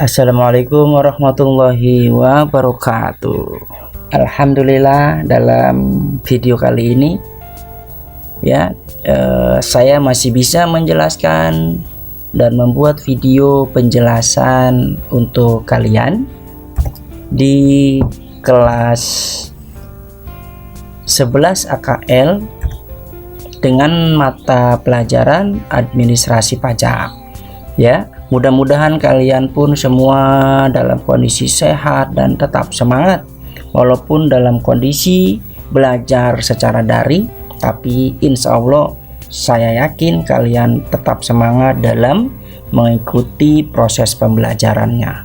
Assalamualaikum warahmatullahi wabarakatuh. Alhamdulillah, dalam video kali ini saya masih bisa menjelaskan dan membuat video penjelasan untuk kalian di kelas 11 AKL dengan mata pelajaran administrasi pajak. Mudah-mudahan kalian pun semua dalam kondisi sehat dan tetap semangat walaupun dalam kondisi belajar secara daring, tapi insya Allah saya yakin kalian tetap semangat dalam mengikuti proses pembelajarannya.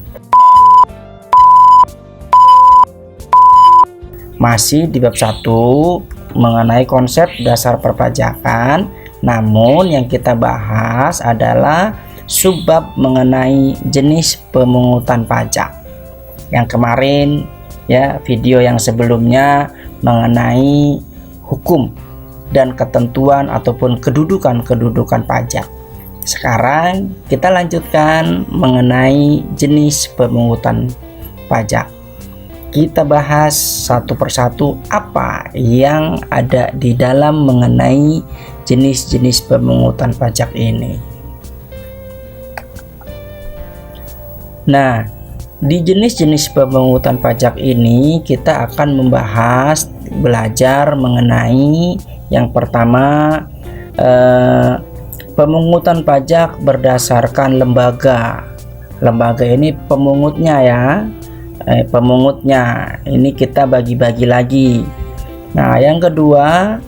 Masih di bab 1 mengenai konsep dasar perpajakan, namun yang kita bahas adalah subbab mengenai jenis pemungutan pajak. Yang kemarin video yang sebelumnya mengenai hukum dan ketentuan ataupun kedudukan pajak. Sekarang kita lanjutkan mengenai jenis pemungutan pajak. Kita bahas satu persatu apa yang ada di dalam mengenai jenis-jenis pemungutan pajak ini. Nah, di jenis-jenis pemungutan pajak ini kita akan belajar mengenai yang pertama, pemungutan pajak berdasarkan lembaga. Lembaga ini pemungutnya pemungutnya ini kita bagi-bagi lagi. Nah, yang kedua,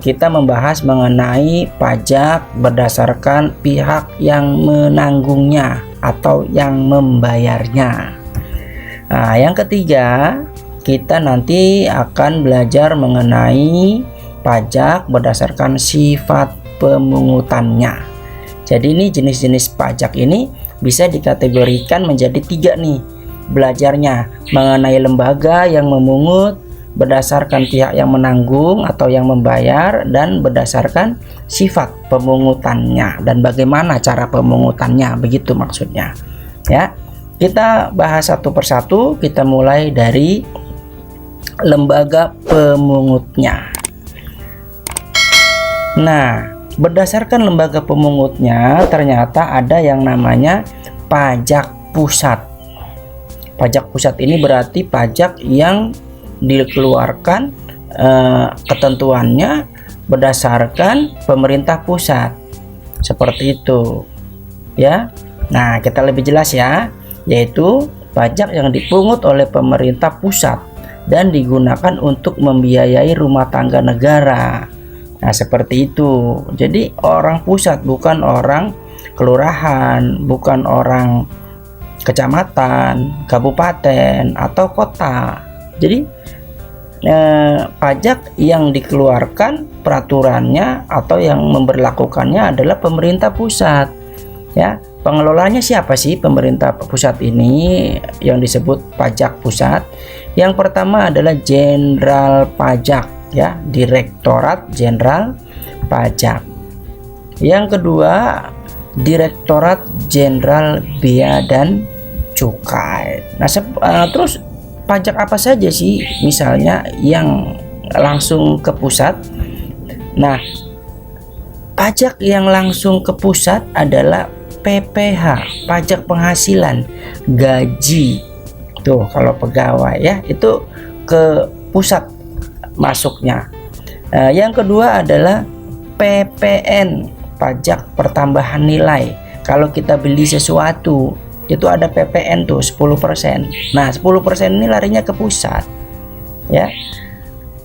kita membahas mengenai pajak berdasarkan pihak yang menanggungnya atau yang membayarnya. Nah, yang ketiga, kita nanti akan belajar mengenai pajak berdasarkan sifat pemungutannya. Jadi ini jenis-jenis pajak ini bisa dikategorikan menjadi 3 nih belajarnya, mengenai lembaga yang memungut, berdasarkan pihak yang menanggung atau yang membayar, dan berdasarkan sifat pemungutannya dan bagaimana cara pemungutannya, begitu maksudnya. Kita bahas satu persatu. Kita mulai dari lembaga pemungutnya. Nah, berdasarkan lembaga pemungutnya ternyata ada yang namanya pajak pusat. Pajak pusat ini berarti pajak yang dikeluarkan ketentuannya berdasarkan pemerintah pusat, seperti itu Nah, kita lebih jelas yaitu pajak yang dipungut oleh pemerintah pusat dan digunakan untuk membiayai rumah tangga negara. Nah, seperti itu. Jadi orang pusat, bukan orang kelurahan, bukan orang kecamatan, kabupaten, atau kota. Jadi pajak yang dikeluarkan peraturannya atau yang memberlakukannya adalah pemerintah pusat. Pengelolanya siapa sih pemerintah pusat ini yang disebut pajak pusat? Yang pertama adalah Jenderal Pajak, Direktorat Jenderal Pajak. Yang kedua, Direktorat Jenderal Bea dan Cukai. Nah, terus pajak apa saja sih misalnya yang langsung ke pusat? Nah, pajak yang langsung ke pusat adalah PPh, pajak penghasilan, gaji. Tuh, kalau pegawai itu ke pusat masuknya. Yang kedua adalah PPN, pajak pertambahan nilai. Kalau kita beli sesuatu itu ada PPN tuh 10%. Nah, 10% ini larinya ke pusat.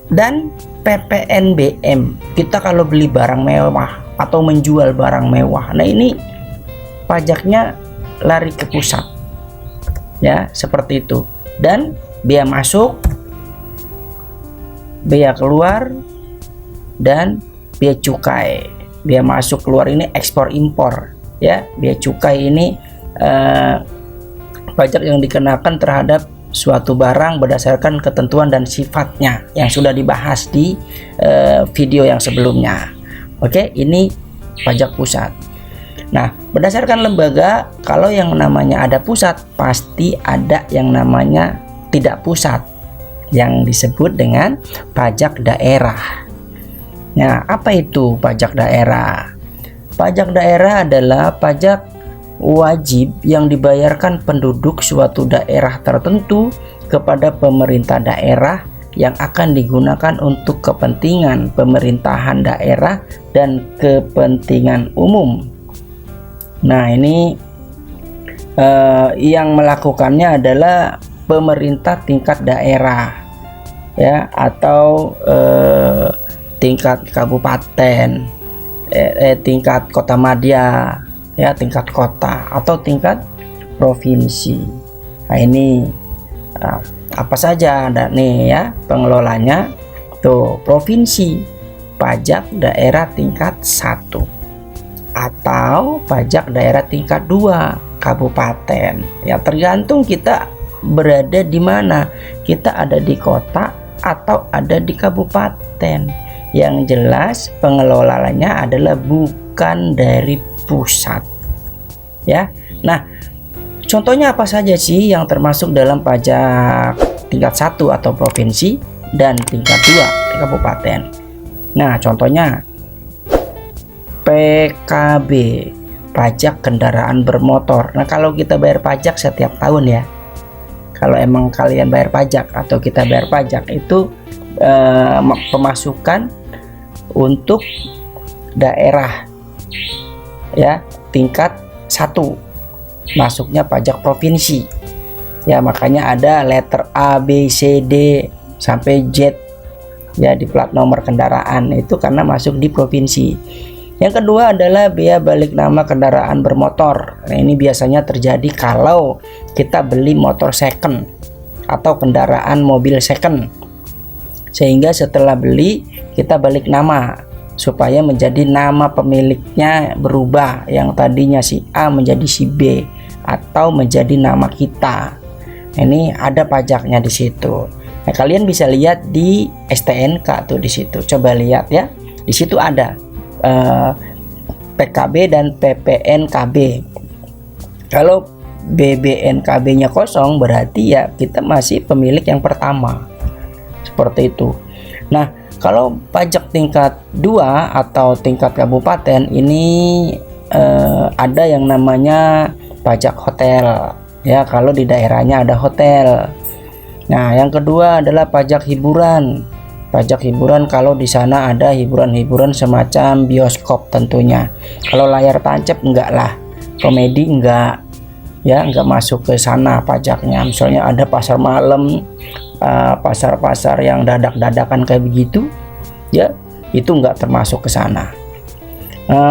Dan PPNBM, kita kalau beli barang mewah atau menjual barang mewah. Nah, ini pajaknya lari ke pusat. Seperti itu. Dan bea masuk, bea keluar, dan bea cukai. Bea masuk keluar ini ekspor impor. Bea cukai ini pajak yang dikenakan terhadap suatu barang berdasarkan ketentuan dan sifatnya yang sudah dibahas di video yang sebelumnya. Oke, ini pajak pusat. Nah, berdasarkan lembaga, kalau yang namanya ada pusat, pasti ada yang namanya tidak pusat, yang disebut dengan pajak daerah. Nah, apa itu pajak daerah? Pajak daerah adalah pajak wajib yang dibayarkan penduduk suatu daerah tertentu kepada pemerintah daerah yang akan digunakan untuk kepentingan pemerintahan daerah dan kepentingan umum. Nah, ini yang melakukannya adalah pemerintah tingkat daerah, ya, atau tingkat kabupaten, tingkat kota madya, ya, tingkat kota atau tingkat provinsi. Nah, ini apa saja ada nih ya pengelolanya. Tuh, provinsi, pajak daerah tingkat 1, atau pajak daerah tingkat 2, kabupaten. Ya, tergantung kita berada di mana. Kita ada di kota atau ada di kabupaten. Yang jelas pengelolanya adalah bukan dari pusat. Ya. Nah, contohnya apa saja sih yang termasuk dalam pajak tingkat 1 atau provinsi dan tingkat 2 kabupaten? Nah, contohnya PKB, pajak kendaraan bermotor. Nah, kalau kita bayar pajak setiap tahun ya, kalau emang kalian bayar pajak atau kita bayar pajak, itu pemasukan untuk daerah, ya, tingkat 1, masuknya pajak provinsi. Ya, makanya ada letter A, B, C, D sampai Z ya di plat nomor kendaraan, itu karena masuk di provinsi. Yang kedua adalah bea balik nama kendaraan bermotor. Nah, ini biasanya terjadi kalau kita beli motor second atau kendaraan mobil second, sehingga setelah beli kita balik nama supaya menjadi nama pemiliknya berubah, yang tadinya si A menjadi si B atau menjadi nama kita. Ini ada pajaknya di situ. Nah, kalian bisa lihat di STNK tuh di situ. Coba lihat ya. Di situ ada PKB dan PPNKB. Kalau BBNKB-nya kosong, berarti ya kita masih pemilik yang pertama. Seperti itu. Nah, kalau pajak tingkat 2 atau tingkat kabupaten ini ada yang namanya pajak hotel. Ya, kalau di daerahnya ada hotel. Nah, yang kedua adalah pajak hiburan. Pajak hiburan kalau di sana ada hiburan-hiburan semacam bioskop tentunya. Kalau layar tancap enggak lah, komedi enggak, ya enggak masuk ke sana pajaknya. Misalnya ada pasar malam, pasar-pasar yang dadak-dadakan kayak begitu, ya itu enggak termasuk ke sana.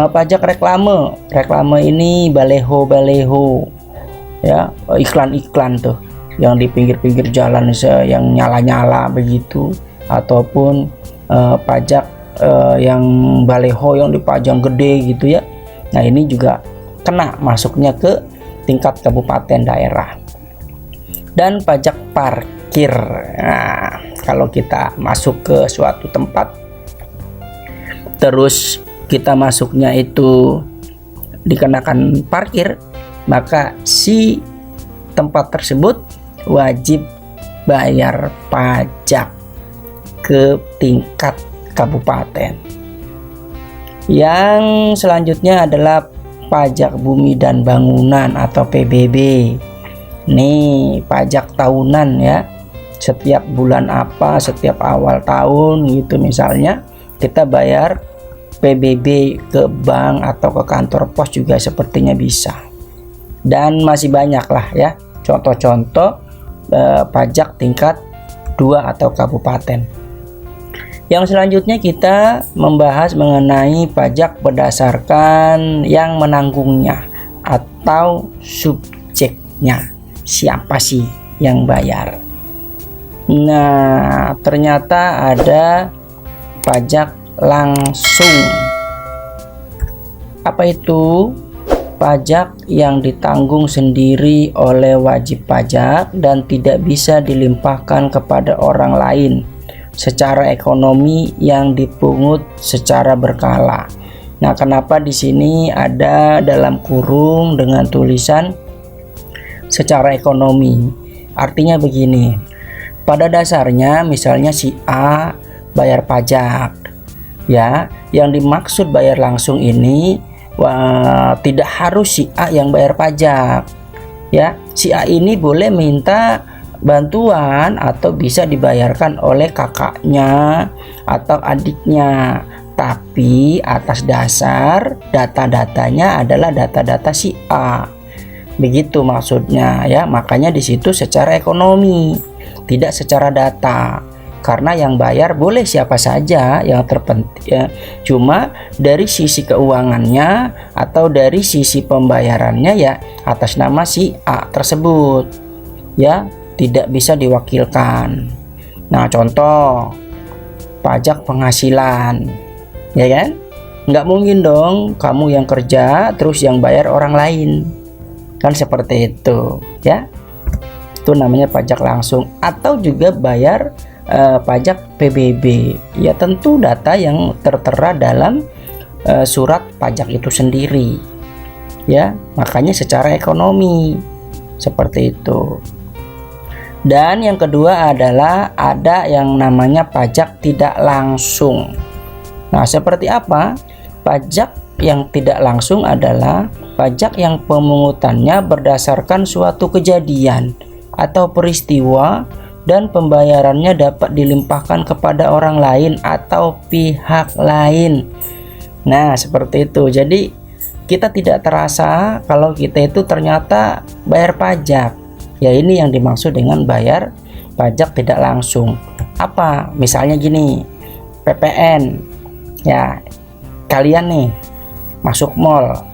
Pajak reklame ini baleho, ya, iklan-iklan tuh yang di pinggir-pinggir jalan yang nyala-nyala begitu, ataupun pajak yang baleho yang dipajang gede gitu ya. Nah, ini juga kena masuknya ke tingkat kabupaten daerah. Dan pajak parkir. Nah, kalau kita masuk ke suatu tempat terus kita masuknya itu dikenakan parkir, maka si tempat tersebut wajib bayar pajak ke tingkat kabupaten. Yang selanjutnya adalah pajak bumi dan bangunan atau PBB. Nih, pajak tahunan ya. Setiap bulan apa, setiap awal tahun gitu misalnya, kita bayar PBB ke bank atau ke kantor pos juga sepertinya bisa. Dan masih banyak lah ya contoh-contoh pajak tingkat 2 atau kabupaten. Yang selanjutnya kita membahas mengenai pajak berdasarkan yang menanggungnya atau subjeknya. Siapa sih yang bayar? Nah, ternyata ada pajak langsung. Apa itu? Pajak yang ditanggung sendiri oleh wajib pajak dan tidak bisa dilimpahkan kepada orang lain secara ekonomi yang dipungut secara berkala. Nah, kenapa di sini ada dalam kurung dengan tulisan secara ekonomi? Artinya begini, pada dasarnya misalnya si A bayar pajak, ya, yang dimaksud bayar langsung ini tidak harus si A yang bayar pajak, ya. Si A ini boleh minta bantuan atau bisa dibayarkan oleh kakaknya atau adiknya, tapi atas dasar data-datanya adalah data-data si A. Begitu maksudnya, ya. Makanya di situ secara ekonomi, tidak secara data. Karena yang bayar boleh siapa saja, yang terpenting ya, cuma dari sisi keuangannya atau dari sisi pembayarannya ya atas nama si A tersebut, ya, tidak bisa diwakilkan. Nah, contoh pajak penghasilan, ya kan? Nggak mungkin dong kamu yang kerja terus yang bayar orang lain, kan seperti itu, ya. Itu namanya pajak langsung. Atau juga bayar pajak PBB, ya tentu data yang tertera dalam surat pajak itu sendiri, ya. Makanya secara ekonomi seperti itu. Dan yang kedua adalah ada yang namanya pajak tidak langsung. Nah, seperti apa? Pajak yang tidak langsung adalah pajak yang pemungutannya berdasarkan suatu kejadian atau peristiwa dan pembayarannya dapat dilimpahkan kepada orang lain atau pihak lain. Nah, seperti itu. Jadi kita tidak terasa kalau kita itu ternyata bayar pajak. Ya, ini yang dimaksud dengan bayar pajak tidak langsung. Apa? Misalnya gini, PPN. Ya, kalian nih masuk mall,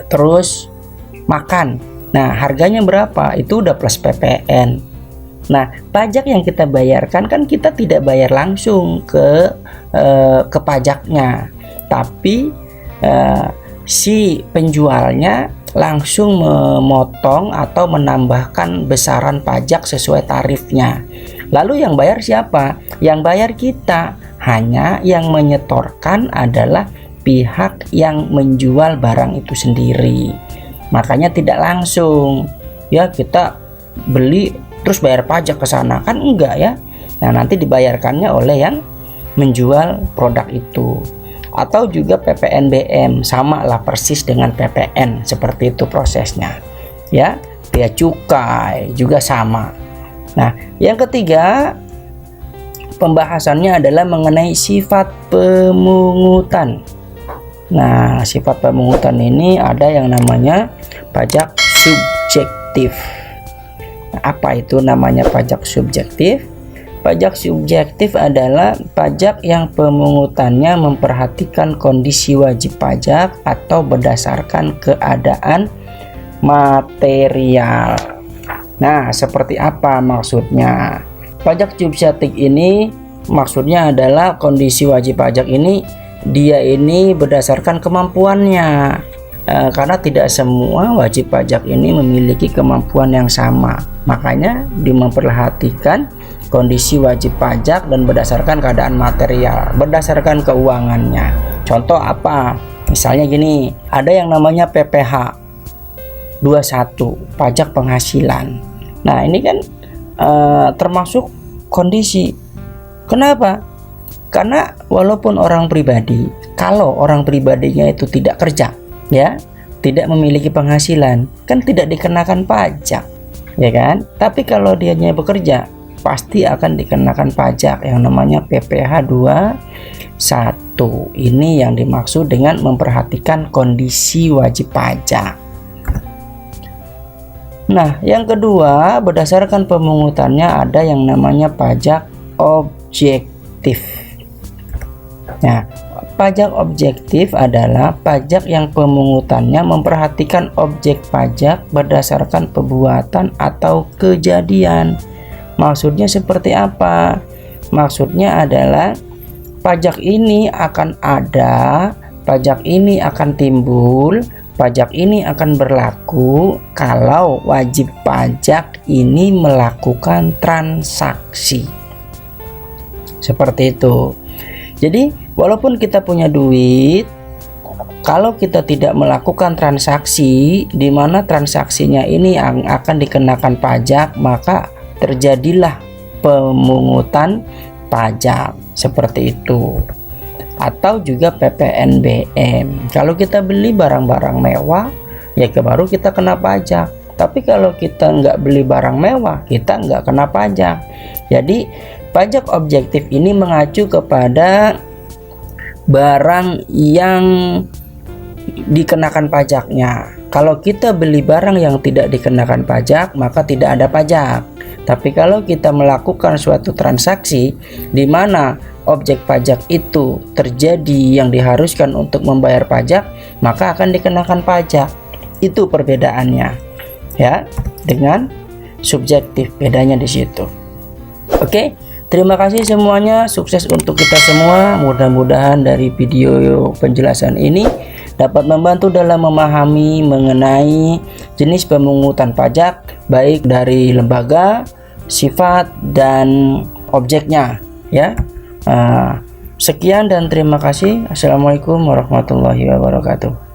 terus makan. Nah, harganya berapa? Itu udah plus PPN. Nah, pajak yang kita bayarkan kan kita tidak bayar langsung ke pajaknya, tapi si penjualnya langsung memotong atau menambahkan besaran pajak sesuai tarifnya. Lalu yang bayar siapa? Yang bayar kita. Hanya yang menyetorkan adalah pihak yang menjual barang itu sendiri. Makanya tidak langsung, ya, kita beli terus bayar pajak ke sana, kan enggak, ya. Nah, nanti dibayarkannya oleh yang menjual produk itu. Atau juga PPNBM, sama lah persis dengan PPN, seperti itu prosesnya, ya. Bea cukai juga sama. Nah, yang ketiga pembahasannya adalah mengenai sifat pemungutan. Nah, sifat pemungutan ini ada yang namanya pajak subjektif. Apa itu namanya pajak subjektif? Pajak subjektif adalah pajak yang pemungutannya memperhatikan kondisi wajib pajak atau berdasarkan keadaan material. Nah, seperti apa maksudnya? Pajak subjektif ini maksudnya adalah kondisi wajib pajak ini dia ini berdasarkan kemampuannya. Karena tidak semua wajib pajak ini memiliki kemampuan yang sama. Makanya memperhatikan kondisi wajib pajak dan berdasarkan keadaan material, berdasarkan keuangannya. Contoh apa? Misalnya gini, ada yang namanya PPh 21, pajak penghasilan. Nah, ini kan termasuk kondisi. Kenapa? Karena walaupun orang pribadi, kalau orang pribadinya itu tidak kerja, ya, tidak memiliki penghasilan, kan tidak dikenakan pajak, ya kan? Tapi kalau dianya bekerja, pasti akan dikenakan pajak yang namanya PPh 21. Ini yang dimaksud dengan memperhatikan kondisi wajib pajak. Nah, yang kedua, berdasarkan pemungutannya ada yang namanya pajak objektif. Nah, pajak objektif adalah pajak yang pemungutannya memperhatikan objek pajak berdasarkan perbuatan atau kejadian. Maksudnya seperti apa? Maksudnya adalah pajak ini akan ada, pajak ini akan timbul, pajak ini akan berlaku kalau wajib pajak ini melakukan transaksi. Seperti itu. Jadi walaupun kita punya duit, kalau kita tidak melakukan transaksi di mana transaksinya ini yang akan dikenakan pajak, maka terjadilah pemungutan pajak seperti itu. Atau juga PPNBM. Kalau kita beli barang-barang mewah, ya baru kita kena pajak. Tapi kalau kita nggak beli barang mewah, kita nggak kena pajak. Jadi pajak objektif ini mengacu kepada barang yang dikenakan pajaknya. Kalau kita beli barang yang tidak dikenakan pajak, maka tidak ada pajak. Tapi kalau kita melakukan suatu transaksi di mana objek pajak itu terjadi yang diharuskan untuk membayar pajak, maka akan dikenakan pajak. Itu perbedaannya. Ya, dengan subjektif, bedanya di situ. Oke, terima kasih semuanya, sukses untuk kita semua. Mudah-mudahan dari video penjelasan ini dapat membantu dalam memahami mengenai jenis pemungutan pajak, baik dari lembaga, sifat, dan objeknya. Ya, sekian dan terima kasih. Assalamualaikum warahmatullahi wabarakatuh.